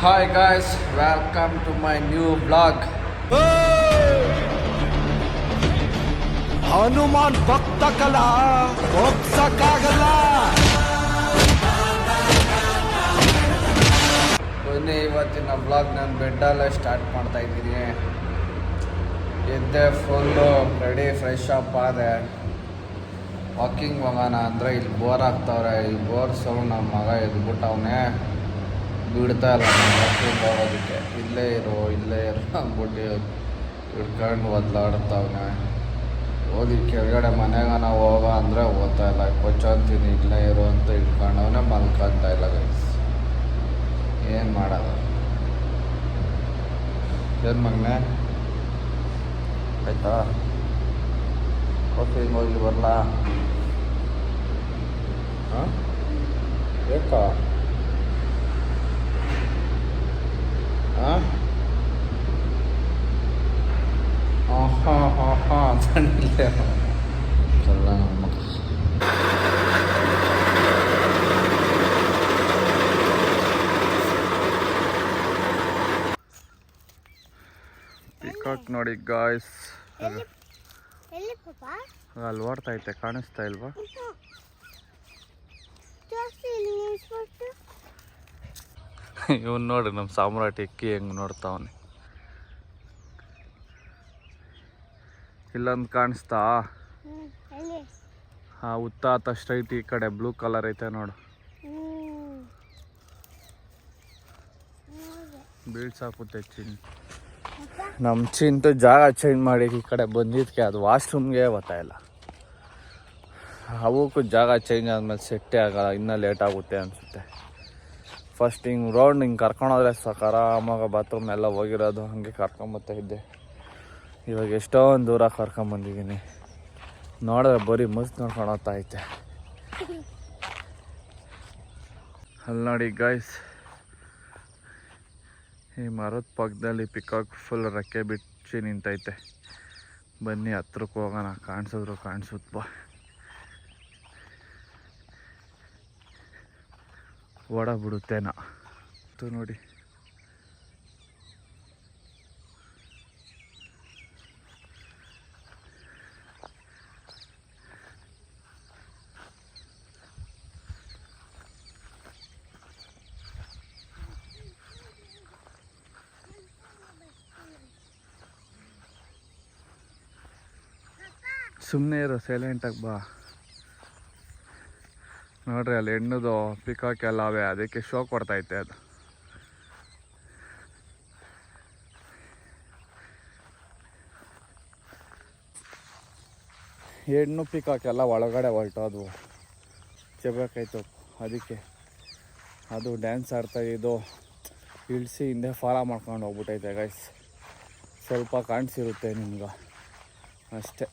Hi guys, welcome to my new vlog. Hanuman ಭಕ್ತ ಕಲಾ ಹೋಗ್ಸಕ್ಕಾಗಲ್ಲ. ಬನ್ನಿ ಇವತ್ತಿನ ವ್ಲಾಗ್ ನಾನು ಬೆಡ್ಡಲ್ಲೇ ಸ್ಟಾರ್ಟ್ ಮಾಡ್ತಾ ಇದ್ದೀನಿ. ಎದ್ದೆ ಫುಲ್ಲು ರೆಡಿ ಫ್ರೆಶ್ ಅಪ್ ಆದೆ. ವಾಕಿಂಗ್ ಹೋಗೋಣ ಅಂದರೆ ಇಲ್ಲಿ ಬೋರ್ ಆಗ್ತಾವ್ರೆ. ಈ ಬೋರ್ ಸೌಂಡ್ ನಮ್ಮ ಮಗ ಎದ್ಬಿಟ್ಟವನೇ, ಬಿಡ್ತಾ ಇಲ್ಲ ನಾನು ವಾಕಿಂಗ್ ಹೋಗೋದಕ್ಕೆ. ಇಲ್ಲೇ ಇರು ಅಂದ್ಬಿಟ್ಟು ಹಿಡ್ಕೊಂಡು ಒದ್ಲಾಡ್ತಾವನೆ. ಹೋಗಿ ಕೆಳಗಡೆ ಮನೆಗೆ ನಾವು ಹೋಗೋ ಅಂದರೆ ಓದ್ತಾ ಇಲ್ಲ. ಕೊಚ್ಚಂತೀನಿ ಇಲ್ಲೇ ಇರು ಅಂತ ಹಿಡ್ಕೊಂಡವನೇ, ಮಲ್ಕೊಂತ ಇಲ್ಲ ಗೈಸ್. ಏನು ಮಾಡೋದು? ಏನು ಮಗನೇ ಆಯ್ತಾ? ವಾಕಿಂಗ್ ಹೋಗಿ ಬರಲಾ? ಹಾಂ ಬೇಕಾ? ಹಾಂ ಅಂತಂದಿಲ್ಲ ಎಲ್ಲ ನಮ್ಮ ಪಿಕಾಕ್ ನೋಡಿ ಗಾಯ್ಸ್, ಅಲ್ಲಿ ಓಡ್ತಾ ಐತೆ, ಕಾಣಿಸ್ತಾ ಇಲ್ವಾ? ಇವನು ನೋಡಿ ನಮ್ಮ ಸಾಮ್ರಾಟ್ ಎಕ್ಕಿ ಹೆಂಗೆ ನೋಡ್ತಾವನೆ. ಇಲ್ಲೊಂದು ಕಾಣಿಸ್ತಾ? ಹಾಂ, ಉತ್ತಾತ ಸ್ಟ್ರೈಟ್ ಈ ಕಡೆ ಬ್ಲೂ ಕಲರ್ ಐತೆ ನೋಡು. ಬೀಳ್ಸಾಕುತ್ತೆ ಚಿನ್. ನಮ್ಮ ಚಿಂಟು ಜಾಗ ಚೇಂಜ್ ಮಾಡಿ ಈ ಕಡೆ ಬಂದಿದ್ದಕ್ಕೆ ಅದು ವಾಶ್ರೂಮ್ಗೆ ಗೊತ್ತಾಯಿಲ್ಲ. ಅವಕ್ಕೂ ಜಾಗ ಚೇಂಜ್ ಆದಮೇಲೆ ಸೆಟ್ಟೇ ಆಗಲ್ಲ, ಇನ್ನೂ ಲೇಟ್ ಆಗುತ್ತೆ ಅನಿಸುತ್ತೆ. ಫಸ್ಟ್ ಹಿಂಗೆ ರೌಂಡ್ ಹಿಂಗೆ ಕರ್ಕೊಂಡೋದ್ರೆ ಸಾಕಾರ ಆರಾಮಾಗ ಬಾತ್ರೂಮ್ ಎಲ್ಲ ಹೋಗಿರೋದು, ಹಾಗೆ ಕರ್ಕೊಂಬತ್ತಾ ಇದ್ದೆ. ಇವಾಗ ಎಷ್ಟೊಂದು ದೂರ ಕರ್ಕೊಂಬಂದಿದ್ದೀನಿ. ನೋಡಿದ್ರೆ ಬರೀ ಮಸ್ತ್ ನೋಡ್ಕೊಂಡು ಹೋಗ್ತಾ ಐತೆ. ಅಲ್ಲಿ ನೋಡಿ ಗೈಸ್, ಈ ಮರದ ಪಕ್ಕದಲ್ಲಿ ಪಿಕಾಕ್ ಫುಲ್ ರೆಕ್ಕೆ ಬಿಚ್ಚಿ ನಿಂತೈತೆ. ಬನ್ನಿ ಹತ್ರಕ್ಕೆ ಹೋಗೋಣ, ಕಾಣಿಸಿದ್ರು ಕಾಣಿಸುತ್ತ ಬಾ. ಓಡ ಬಿಡುತ್ತೇನೋ ನೋಡಿ. ಸುಮ್ಮನೆ ಇರೋ, ಸೈಲೆಂಟಾಗಿ ಬಾ. ನೋಡ್ರಿ ಅಲ್ಲಿ ಹೆಣ್ಣದು ಪಿಕಾಕ್ ಎಲ್ಲ ಅವೇ, ಅದಕ್ಕೆ ಶೋ ಕೊಡ್ತೈತೆ ಅದು. ಹೆಣ್ಣು ಪಿಕಾಕ್ ಎಲ್ಲ ಒಳಗಡೆ ಹೊರಟೋದ್ವು, ಚೆಬೇಕಾಯ್ತು. ಅದಕ್ಕೆ ಅದು ಡ್ಯಾನ್ಸ್ ಆಡ್ತಾಯಿದ್ದು ಇಳಿಸಿ ಹಿಂದೆ ಫಾಲೋ ಮಾಡ್ಕೊಂಡು ಹೋಗ್ಬಿಟ್ಟೈತೆ ಗೈಸ್. ಸ್ವಲ್ಪ ಕಾಣಿಸಿರುತ್ತೆ ನಿಮ್ಗೆ ಅಷ್ಟೇ.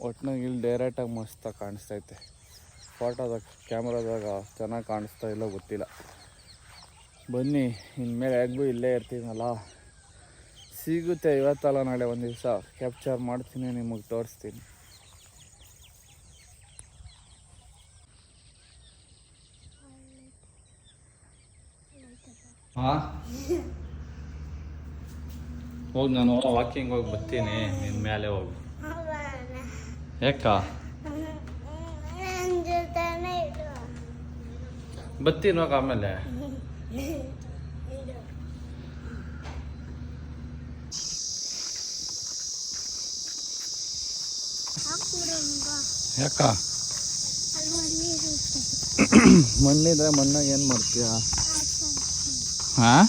ಒಟ್ಟಿನಾಗ ಇಲ್ಲಿ ಡೈರೆಕ್ಟಾಗಿ ಮಸ್ತಾಗಿ ಕಾಣಿಸ್ತೈತೆ. ಫೋಟೋದಾಗ ಕ್ಯಾಮ್ರಾದಾಗ ಚೆನ್ನಾಗಿ ಕಾಣಿಸ್ತಾ ಇಲ್ಲ ಗೊತ್ತಿಲ್ಲ. ಬನ್ನಿ, ಇನ್ಮೇಲೆ ಹೇಗೂ ಇಲ್ಲೇ ಇರ್ತೀನಲ್ಲ, ಸಿಗುತ್ತೆ ಇವತ್ತಲ್ಲ ನಾಳೆ ಒಂದು ದಿವಸ ಕ್ಯಾಪ್ಚರ್ ಮಾಡ್ತೀನಿ, ನಿಮಗೆ ತೋರಿಸ್ತೀನಿ. ಹಾಂ ಹೋಗಿ, ನಾನು ವಾಕಿಂಗ್ ಹೋಗಿ ಬರ್ತೀನಿ, ನಿನ್ನ ಮೇಲೆ ಹೋಗಿ. ಯಾಕ ಬರ್ತೀನಿ ಹೋಗ ಆಮೇಲೆ. ಯಾಕ ಮಣ್ಣಿದ್ರೆ ಮಣ್ಣಾಗ ಏನು ಮಾಡ್ತೀಯ? ಹಾಂ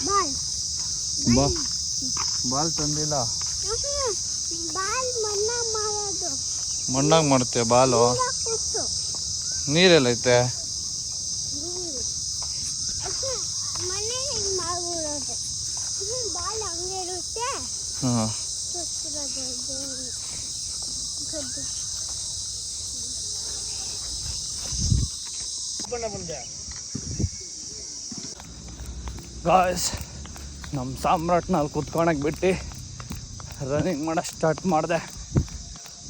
ಬಾಲ್ ತಂದಿಲ್ಲ, ಮಣ್ಣಾಗ ಮಾಡ್ತೀಯ ಬಾಲು? ನೀರೆಲ್ಲೈತೆ? ಹಾಂ ಗಾಯ್ಸ್, ನಮ್ಮ ಸಾಮ್ರಾಟ್ನಲ್ಲಿ ಕುತ್ಕೊಳಕ್ಕೆ ಬಿಟ್ಟು ರನ್ನಿಂಗ್ ಮಾಡೋಕ್ಕೆ ಸ್ಟಾರ್ಟ್ ಮಾಡಿದೆ.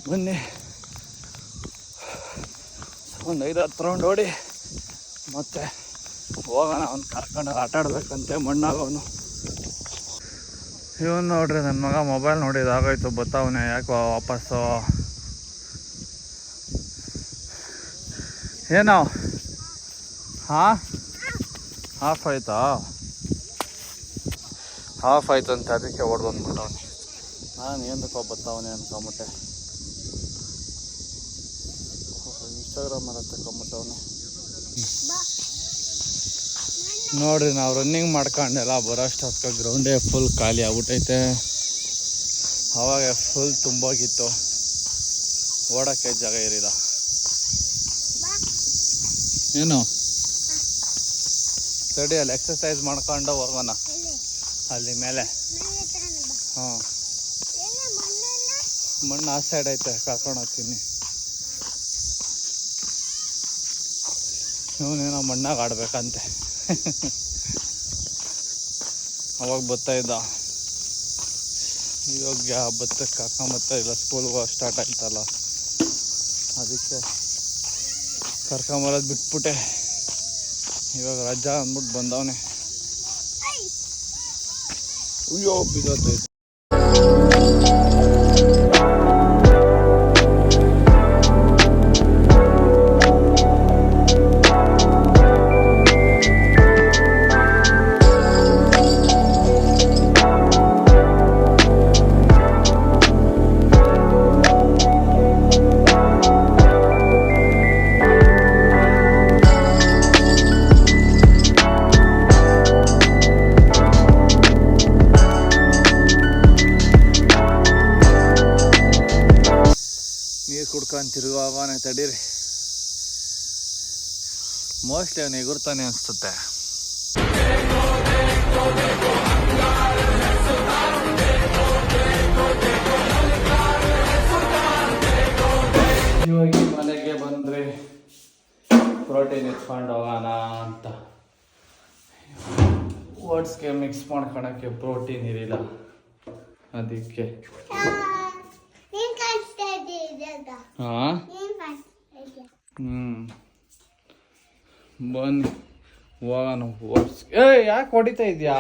ಬನ್ನಿ, ಒಂದು 5-10 ರೌಂಡ್ ಓಡಿ ಮತ್ತೆ ಹೋಗೋಣ ಅವ್ನು ಕರ್ಕೊಂಡು ಆಟ ಆಡ್ಬೇಕಂತೆ ಮಣ್ಣಾಗವನು. ಇವನು ನೋಡ್ರಿ ನನ್ನ ಮಗ ಮೊಬೈಲ್ ನೋಡಿದಾಗೋಯ್ತು ಬತ್ತಾವನೆ ಯಾಕೆ ವಾಪಸ್ಸು. ಏನೋ ಹಾಂ ಆಫ್ ಆಯ್ತಾ? ಆಫ್ ಆಯ್ತು ಅಂತ ಅದಕ್ಕೆ ಹೊಡೆದೊಂದ್ಬಿಟ್ಟವನೆ. ನಾನು ಏನಕ್ಕೋ ಬತ್ತಾವನೆ ಅನ್ಕೊಂಬಿಟ್ಟೆ. ಇನ್ಸ್ಟಾಗ್ರಾಮಲ್ಲಿ ತಗೊಂಬಿಟ್ಟವನೆ. ನೋಡ್ರಿ ನಾವು ರನ್ನಿಂಗ್ ಮಾಡ್ಕೊಂಡೆಲ್ಲ ಬರೋಷ್ಟೊತ್ತಿಗೆ ಗ್ರೌಂಡೇ ಫುಲ್ ಖಾಲಿ ಆಗ್ಬಿಟ್ಟೈತೆ. ಅವಾಗ ಫುಲ್ ತುಂಬೋಗಿತ್ತು, ಓಡೋಕ್ಕೆ ಜಾಗ ಇರಲಿಲ್ಲ. ಏನು ತಡಿ ಅಲ್ಲಿ ಎಕ್ಸಸೈಸ್ ಮಾಡ್ಕೊಂಡು ಹೋಗೋಣ ಅಲ್ಲಿ ಮೇಲೆ. ಹಾಂ ಮಣ್ಣು ಆ ಸೈಡ್ ಐತೆ, ಕರ್ಕೊಂಡು ಹೋಗ್ತೀನಿ. ಇವನೇನೋ ಮಣ್ಣಾಗ ಆಡ್ಬೇಕಂತೆ. ಅವಾಗ ಬರ್ತಾಯಿದ್ದ, ಇವಾಗ ಬತ್ತಕ್ಕೆ ಕರ್ಕೊಂಬರ್ತಾ ಇಲ್ಲ, ಸ್ಕೂಲ್ಗೆ ಸ್ಟಾರ್ಟ್ ಆಯ್ತಲ್ಲ ಅದಕ್ಕೆ ಕರ್ಕೊಂಬರೋದು ಬಿಟ್ಬಿಟ್ಟೆ. ಇವಾಗ ರಜಾ ಅಂದ್ಬಿಟ್ಟು ಬಂದವನೆ. ಅಯ್ಯೋ ಬಿದ್ದೋತೈತೆ. ಕುಡ್ಕೊಂಡು ತಿರುಗುವಾಗನೇ ತಡೀರಿ. ಮೋಸ್ಟ್ಲಿ ಅವನು ಎಗುರ್ತಾನೆ ಅನಿಸುತ್ತೆ. ಇವಾಗ ಮನೆಗೆ ಬಂದರೆ ಪ್ರೋಟೀನ್ ಎತ್ಕೊಂಡು ಹೋಗೋಣ ಅಂತ. ಓಟ್ಸ್ಗೆ ಮಿಕ್ಸ್ ಮಾಡ್ಕೊಳಕ್ಕೆ ಪ್ರೋಟೀನ್ ಇರಲಿಲ್ಲ, ಅದಕ್ಕೆ. ಹಾಂ ಬನ್ನಿ ಹೋಗೋಣ ಓಟ್ಸ್. ಯಾಕೆ ಹೊಡಿತಾ ಇದೆಯಾ?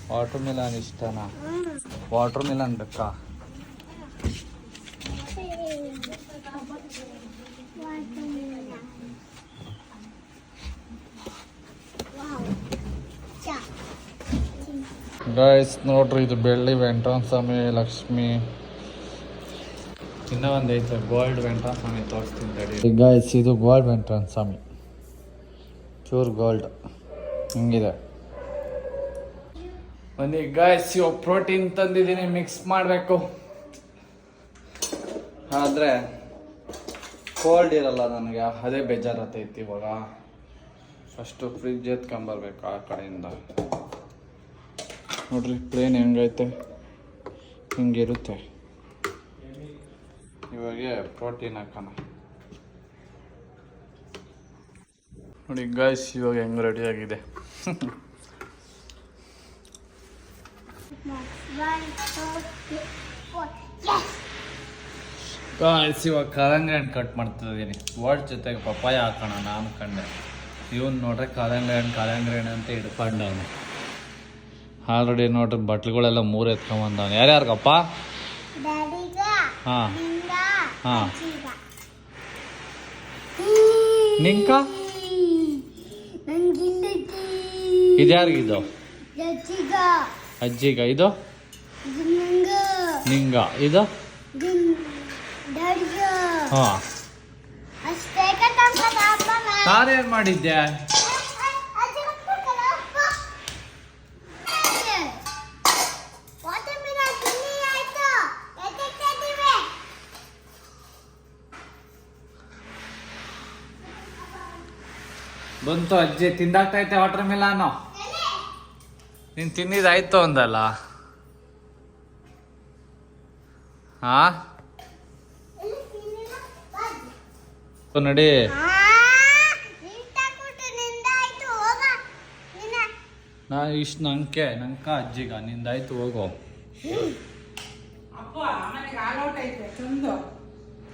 ವಾಟರ್ ಮಿಲನ್ ಇಷ್ಟನಾ? ವಾಟರ್ ಮಿಲನ್ ಬೇಕಾ? ಗೈಸ್ ನೋಡ್ರಿ, ಇದು ಬೆಳ್ಳಿ ವೆಂಕಟರಮಣ ಸ್ವಾಮಿ, ಲಕ್ಷ್ಮಿ, ಇನ್ನೂ ಒಂದು ಐತೆ ಗೋಲ್ಡ್ ವೆಂಕಟರಮಣ ಸ್ವಾಮಿ ತೋರಿಸ್ತೀನಿ ತಡಿ. ಗೈಸ್ ಇದು ಗೋಲ್ಡ್ ವೆಂಕಟರಮಣ ಸ್ವಾಮಿ, ಪ್ಯೂರ್ ಗೋಲ್ಡ್ ಹಿಂಗಿದೆ. ಬನ್ನಿ ಗೈಸ್, ಇವಾಗ ಪ್ರೋಟೀನ್ ತಂದಿದ್ದೀನಿ, ಮಿಕ್ಸ್ ಮಾಡಬೇಕು. ಆದರೆ ಕೋಲ್ಡ್ ಇರಲ್ಲ ನನಗೆ, ಅದೇ ಬೇಜಾರತ್ತೈತಿ. ಇವಾಗ ಫಸ್ಟು ಫ್ರಿಜ್ ಎತ್ಕೊಂಬರ್ಬೇಕು ಆ ಕಡೆಯಿಂದ. ನೋಡ್ರಿ ಪ್ಲೇನ್ ಹೆಂಗೈತೆ, ಹಿಂಗಿರುತ್ತೆ. ಇವಾಗ ಪ್ರೋಟೀನ್ ಹಾಕೋಣ. ನೋಡಿ ಗೈಸ್, ಇವಾಗ ಹೆಂಗೆ ರೆಡಿಯಾಗಿದೆ. ಗೈಸ್ ಇವಾಗ ಕಲ್ಲಂಗಡಿ ಹಣ್ಣು ಕಟ್ ಮಾಡ್ತಿದ್ದೀನಿ. ವಾಟ್ ಜೊತೆಗೆ ಪಪ್ಪಾಯ ಹಾಕೋಣ ಅನ್ಕೊಂಡೆ. ಇವನು ನೋಡ್ರೆ ಕಲ್ಲಂಗಡಿ ಹಣ್ಣು ಅಂತ ಹಿಡ್ಕೊಂಡವನು. ಆಲ್ರೆಡಿ ನೋಡ್ರಿ ಬಟ್ಲುಗಳೆಲ್ಲ 3 ಎತ್ಕೊಂಬಂದವನು. ಯಾರ್ಯಾರಿಗಪ್ಪ? ಹಾಂ ಹಾಂ. ನಿಂಕ ಇದ್ಯಾರಿಗಿದು? ಅಜ್ಜಿಗ. ಇದು ನಿಂಗ. ಇದು ಹಾಂ. ನಾನೇನು ಮಾಡಿದ್ದೆ? ಬಂತು ಅಜ್ಜಿ, ತಿಂದಾಗ್ತೈತೆ ವಾಟರ್ ಮಿಲಾನು. ನೀನು ತಿಂದಿದ್ದಾಯ್ತು ಅಂದಲ್ಲ. ಹಾಂ ನಡಿ. ನಾ ಇಷ್ಟು ನಂಕ ಅಜ್ಜಿಗ ನಿಂದಾಯ್ತು ಹೋಗೋ. ಅಪ್ಪ ಮನೆಗೆ ಆಲೌಟ್ ಐತೆ ಚಂದು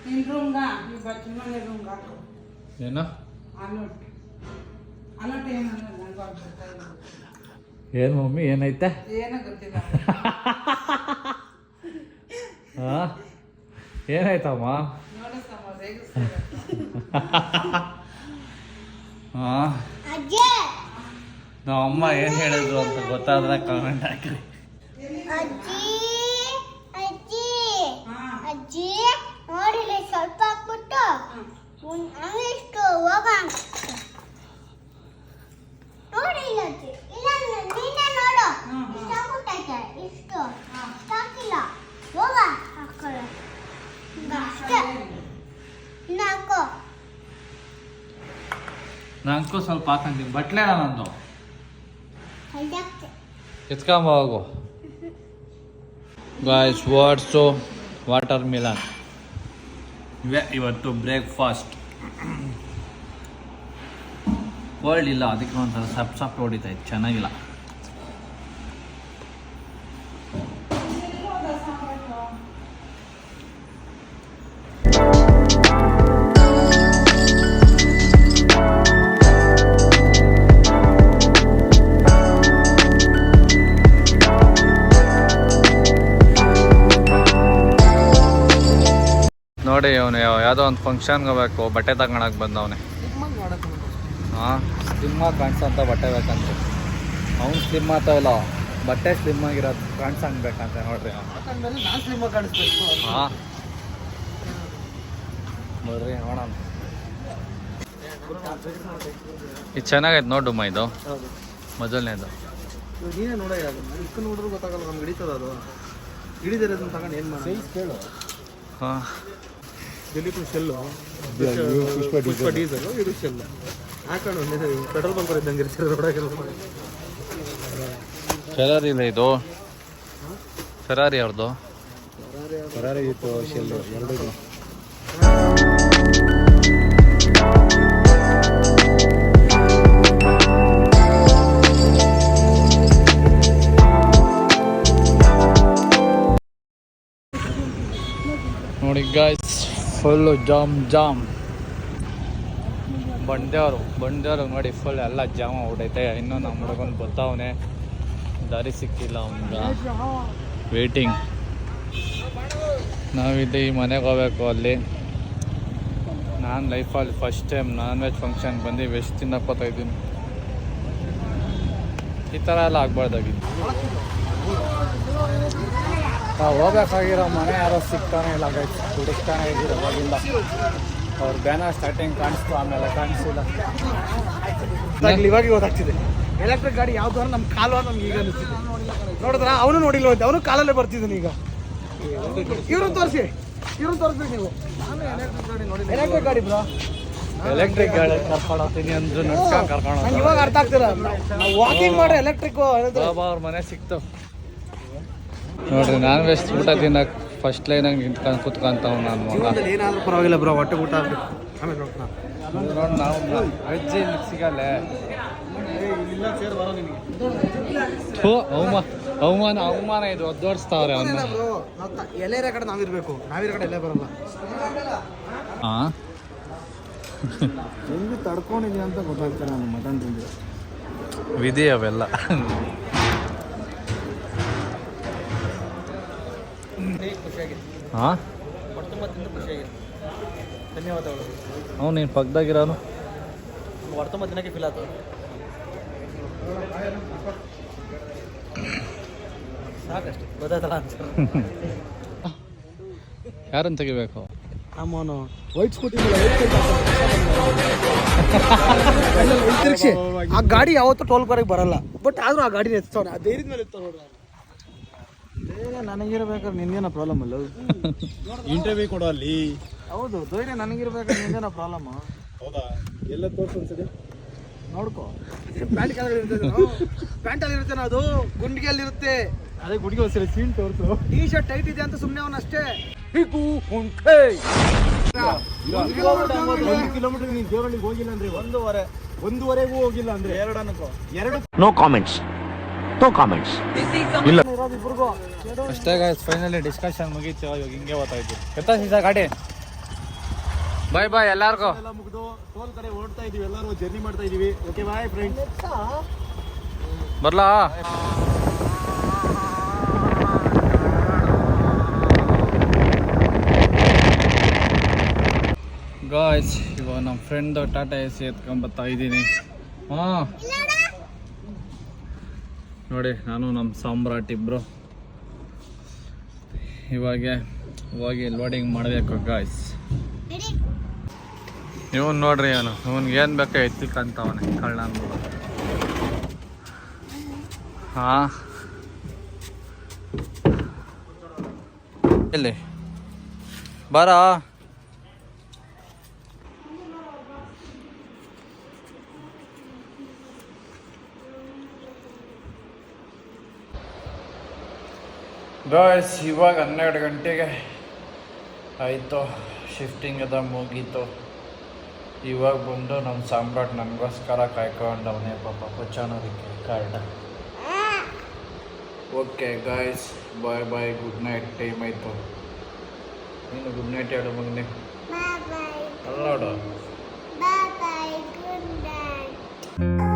ನಿನ್ ರೂಮ್ಗ ಈ ಬಚ್ಚನ ಮನೆ ರೂಮ್ಗ ಹಾಕು. ಏನು ಆಲೌಟ್ ಆಲೌಟ್ ಏನಂದ್ರೆ ನಂಗೆ ಗೊತ್ತಾಗಿಲ್ಲ. ಏನು ಮಮ್ಮಿ ಏನೈತೆ? ಏನೋ ಗೊತ್ತಿಲ್ಲ. ಹಾಂ ಏನಾಯ್ತಮ್ಮ? ನೋಡಸಮ್ಮ ರೇಗಿಸ್ತಾರೆ. ಹಾಂ ನಮ್ಮ ಅಮ್ಮ ಏನು ಹೇಳಿದ್ರು ಅಂತ ಗೊತ್ತಾದ್ರೆ ಕಾಮೆಂಟ್ ಹಾಕಿರಿ. ಅಜ್ಜಿ ನೋಡಿಲ್ಲ ಸ್ವಲ್ಪ ಹಾಕ್ಬಿಟ್ಟು ಇಷ್ಟು ಹೋಗ ನೋಡಿಲ್ಲ ಅಜ್ಜಿ. ಇಲ್ಲ ನೀನೇ ನೋಡು ಇಷ್ಟು ಹಾಕ್ಬಿಟ್ಟೈತೆ. ಇಷ್ಟು ಹಾಕಿಲ್ಲ ಹೋಗ ಹಾಕೊಳ್ಳ ಅಷ್ಟೇ. ಇನ್ನು ಹಾಕೋ. ನಂಗೂ ಸ್ವಲ್ಪ ಹಾಕಂತೀನಿ. ಬಟ್ಲೆ ನಂದು ಹೈದಾಕ್ತೆ ಎತ್ಕೊಂಬ ಹೋಗು. ಗಾಯ್ಸ್ ವಾಟ್ಸು ವಾಟರ್ ಮಿಲನ್ ಇವೇ ಇವತ್ತು ಬ್ರೇಕ್ಫಾಸ್ಟ್. ಕೋಲ್ಡ್ ಇಲ್ಲ, ಅದಕ್ಕೆ ಒಂಥರ ಸಪ್ ಹೊಡಿತೈತೆ, ಚೆನ್ನಾಗಿಲ್ಲ. ನೋಡಿ ಅವನು ಯಾವುದೋ ಒಂದು ಫಂಕ್ಷನ್ಗೆ ಹೋಗ್ಬೇಕು, ಬಟ್ಟೆ ತಗೊಳಕ್ಕೆ ಬಂದವನೇ. ಹಾಂ ಸ್ಲಿಮ್ಮಾಗಿ ಕಾಣಿಸೋಂಥ ಬಟ್ಟೆ ಬೇಕಂತೆ. ಅವ್ನು ಸ್ಲಿಮ್ ಆಗ್ತಾವಲ್ಲ, ಬಟ್ಟೆ ಸ್ಲಿಮ್ ಆಗಿರೋದು ಕಾಣಿಸಂಗ್ಬೇಕಂತೆ ನೋಡ್ರಿ. ಹಾಂ ಬರ್ರಿ ನೋಡೋಣ. ಇದು ಚೆನ್ನಾಗೈತೆ ನೋಡುಮ್ಮ, ಇದು ಮೊದಲನೇದು. ನೀನೇ ನೋಡ ನೋಡಿದ್ರು ಗೊತ್ತಾಗಲ್ಲ ನಮ್ಗೆ ಹಿಡಿತದ ಅದು. ಹಿಡಿದಿರ ತಗೊಂಡು ಏನು ಮಾಡಿ ಕೇಳು. ಹಾಂ ದಿಲೀಪ್ ಶೆಲ್ಲು ಪುಷ್ಪ ಡೀಸೆಲ್ ಇದು ಶೆಲ್ಲು ಹಾಕೊಂಡು ಪೆಟ್ರೋಲ್ ಬಂಕ್ ಇದ್ದಂಗೆ ಇರ್ತಾರೆ ರೋಡಾಗೆಲ್ಲ. ಫೆರಾರಿ ಇಲ್ಲ ಇದು, ಫೆರಾರಿ ಅವ್ರದ್ದು. ಫೆರಾರಿ ಇತ್ತು ಶೆಲ್ಲು ಎರಡು. ನೋಡಿ ಗಾಯ್ಸ್, ಫುಲ್ಲು ಜಾಮ್ ಬಂದೇವ್ರು ನೋಡಿ, ಫುಲ್ ಎಲ್ಲ ಜಾಮ್ ಆಗ್ಬಿಟ್ಟೈತೆ. ಇನ್ನೂ ನಮ್ಮ ಹುಡುಗನ ಬರ್ತಾವನೆ, ದಾರಿ ಸಿಕ್ಕಿಲ್ಲ ಅವನಿಗೆ, ವೇಟಿಂಗ್. ನಾವಿದ್ದು ಈ ಮನೆಗೆ ಹೋಗ್ಬೇಕು. ಅಲ್ಲಿ ನಾನು ಲೈಫಲ್ಲಿ ಫಸ್ಟ್ ಟೈಮ್ ನಾನ್ ವೆಜ್ ಫಂಕ್ಷನ್ಗೆ ಬಂದು ವೆಜ್ ತಿನ್ನಕ್ಕೆ ಇದ್ದೀನಿ. ಈ ಥರ ಎಲ್ಲ ಆಗ್ಬಾರ್ದಾಗಿತ್ತು. ನಾವು ಹೋಗ್ಬೇಕಾಗಿರೋ ಮನೆ ಯಾರೋ ಸಿಗ್ತಾನೆ ಇಲ್ಲ ಗೈಸ್, ಹುಡುಕ್ತಾನೆ ಇದ್ದೀರ ಅವಾಗಿಂದ. ಅವ್ರ ಬ್ಯಾನರ್ ಸ್ಟಾರ್ಟಿಂಗ್ ಕಾಣಿಸ್ತು, ಆಮೇಲೆ ಕಾಣಿಸಿಲ್ಲ. ಇವಾಗ ಗೊತ್ತಾಗ್ತಿದೆ ಎಲೆಕ್ಟ್ರಿಕ್ ಗಾಡಿ ಯಾವ್ದು ಅಂದ್ರೆ ನಮ್ಮ ಕಾಲು ನಮ್ಗೆ ಈಗ ಅನಿಸ್ತಿದೆ. ನೋಡಿದ್ರ ಅವನು ನೋಡಿಲ್ಲ ಅಂತ, ಅವನು ಕಾಲಲ್ಲೇ ಬರ್ತಿದ್ದಾನೆ ಈಗ. ಇವ್ರನ್ನ ತೋರಿಸ್ಬೇಕು ನೀವು. ನಾನು ಎಲೆಕ್ಟ್ರಿಕ್ ಗಾಡಿ ಬ್ರೋ, ಎಲೆಕ್ಟ್ರಿಕ್ ಗಾಡಿ ಕರ್ಕೊಂಡು ಹೋಗ್ತೀನಿ ಅಂದ್ರು ನಡ್ಸ್ಕೊಂಡು ಕರ್ಕೊಂಡು ನಂಗೆ ಇವಾಗ ಅರ್ಥ ಆಗ್ತಿಲ್ಲ. ವಾಕಿಂಗ್ ಮಾಡೋ ಎಲೆಕ್ಟ್ರಿಕ್ ಅವ್ರ ಮನೆ ಸಿಕ್ತು ನೋಡ್ರಿ. ನಾನ್ ವೆಜ್ ಊಟ ತಿನ್ನಕ್ಕೆ ಫಸ್ಟ್ ಲೈನಾಗ ನಿಂತ್ಕೊಂಡು ಕುತ್ಕೊಂತಾವ್ ನಾನು ಮಗ. ಏನಾದ್ರೂ ಪರವಾಗಿಲ್ಲ ಬ್ರೋ, ಹೊಟ್ಟೆ ಊಟ ಆಗ್ಬೇಕು. ಆಮೇಲೆ ನೋಡ್ತಾ ನೋಡಿ ನಾವು ವೆಜ್ ಇಲ್ಲಿ ಸಿಗಲ್ಲ. ಅವಮಾನ ಇದು ಒದ್ದೋಡಿಸ್ತಾವ್ರೆ ಅವನ್ನ. ಎಲೆರ ಕಡೆ ನಾವಿರ್ಬೇಕು, ನಾವಿರೋ ಕಡೆ ಎಲ್ಲೇ ಬರಲ್ಲ. ಹಾಂ ಹೆಂಗೆ ತಡ್ಕೊಂಡಿದ್ದೀನಿ ಅಂತ ಗೊತ್ತಾಗ್ತಾರೆ ನಾನು ಮಟನ್ ತಿಂದಿರೋ ವಿಧಿ ಅವೆಲ್ಲ. ಹಾಂ ಧನ್ಯವಾದಗಳು. ಅವ್ನು ನೀನು ಪಕ್ಕದಾಗಿರೋನು ಹೊರತುಂಬ ದಿನಕ್ಕೆ ಫೀಲ್ ಆಯ್ತು. ಸಾಕಷ್ಟು ಗೊತ್ತಾಯ್ತಲ್ಲ ಅಂತ. ಯಾರನ್ನು ತೆಗಿಬೇಕು? ನಮ್ಮವನು ವೈಟ್ ಸ್ಕೂಟಿ ಆ ಗಾಡಿ ಯಾವತ್ತೂ ಟೋಲ್ ಕರೆಗೆ ಬರಲ್ಲ. ಬಟ್ ಆದ್ರೂ ಆ ಗಾಡಿನ ಎತ್ತವನೆ, ಆ ಧೈರ್ಯದ ಮೇಲೆ ಎತ್ತ ನೋಡ್ರಿ. ನನಗಿರ್ಬೇಕಾದ್ರೆ ನಿನ್ಗೇನೋ ಪ್ರಾಬ್ಲಮ್ ಅಲ್ಲ. ಇಂಟರ್ವ್ಯೂ ಕೊಡೋ ಅಲ್ಲಿ. ಹೌದು, ಧೈರ್ಯ ನನಗಿರ್ಬೇಕಾದ್ರೆ ನಿನ್ಗೇನೋ ಪ್ರಾಬ್ಲಮ್. ಹೌದಾ? ಎಲ್ಲ ತೋರ್ಸು ಅನ್ಸದೆ ನೋಡ್ಕೋ. ಪ್ಯಾಂಟ್ ಅಲ್ಲಿ ಇರುತ್ತೆ, ಅದು ಗುಂಡಿಗೆಯಲ್ಲಿ ಇರುತ್ತೆ. ಅದೇ ಗುಂಡಿಗೆ ಒಂದ್ಸರಿ ಸೀನ್ ತೋರಿಸು. ಟೀ ಶರ್ಟ್ ಟೈಟ್ ಇದೆ ಅಂತ ಸುಮ್ಮನೆ ಅವನು ಅಷ್ಟೇ. 1 ಕಿಲೋಮೀಟರ್ ನೀನು ದೇವರಳ್ಳಿಗೆ ಹೋಗಿಲ್ಲ ಅಂದ್ರೆ ಒಂದೂವರೆಗೂ ಹೋಗಿಲ್ಲ ಅಂದ್ರೆ 2 ನೋ ಕಾಮೆಂಟ್ಸ್. No comments. ಇಲ್ಲ ಅಷ್ಟೇ ಗಾಯ್ಸ್, ಫೈನಲಿ ಡಿಸ್ಕಷನ್ ಮುಗೀತು. ಇವಾಗ ಹಿಂಗೆ ಓದ್ತಾ ಇದ್ವಿ. ಎತ್ತ ಗಾಡಿ. ಬಾಯ್ ಬಾಯ್ ಎಲ್ಲಾರ್ಗೂ. ಎಲ್ಲ ಮುಗಿದು ಟೋಲ್ ಕಡೆ ಓಡ್ತಾ ಇದೀವಿ, ಎಲ್ಲರೂ ಜರ್ನಿ ಮಾಡ್ತಾ ಇದೀವಿ. Okay bye friends. ಬರ್ಲಾ? ಗಾಯ್ಸ್, ಇವಾಗ ನಮ್ಮ ಫ್ರೆಂಡ್ ಟಾಟಾ ಎ ಸಿ ಎತ್ಕೊಂಬತ್ತಾ ಇದ್ದೀನಿ. ಹಾಂ ನೋಡಿ, ನಾನು ನಮ್ಮ ಸಾಮ್ರಾಟ್ ಇಬ್ಬರು ಇವಾಗ ಹೋಗಿ ಲೋಡಿಂಗ್ ಮಾಡಬೇಕು ಗಾಯ್ಸ್. ಇವನು ನೋಡ್ರಿ, ಇವನ್ಗೆ ಏನು ಬೇಕೋ ಎತ್ತಿಕ್ಕಂತವನೆ ಕಳ್ಳ ಅನ್ಬೋದು. ಹಾಂ ಎಲ್ಲಿ ಬರ. ಗಾಯ್ಸ್, ಇವಾಗ 12 ಗಂಟೆಗೆ ಆಯಿತು, ಶಿಫ್ಟಿಂಗ್ ಅದ ಮುಗೀತು. ಇವಾಗ ಬಂದು ನಮ್ಮ ಸಾಮ್ರಾಟ್ ನನಗೋಸ್ಕರ ಕಾಯ್ಕೊಂಡವನೇ ಪಾಪ ಪುಚ್ಚಾನೋದಕ್ಕೆ ಕಾರ್ಡ. ಓಕೆ ಗಾಯ್ಸ್, ಬಾಯ್ ಬಾಯ್, ಗುಡ್ ನೈಟ್. ಟೈಮ್ ಆಯಿತು. ನೀನು ಗುಡ್ ನೈಟ್ ಹೇಳು ಮಗನೇ. Bye bye. ಅಲ್ಲ ನೋಡು. Bye bye. Good night.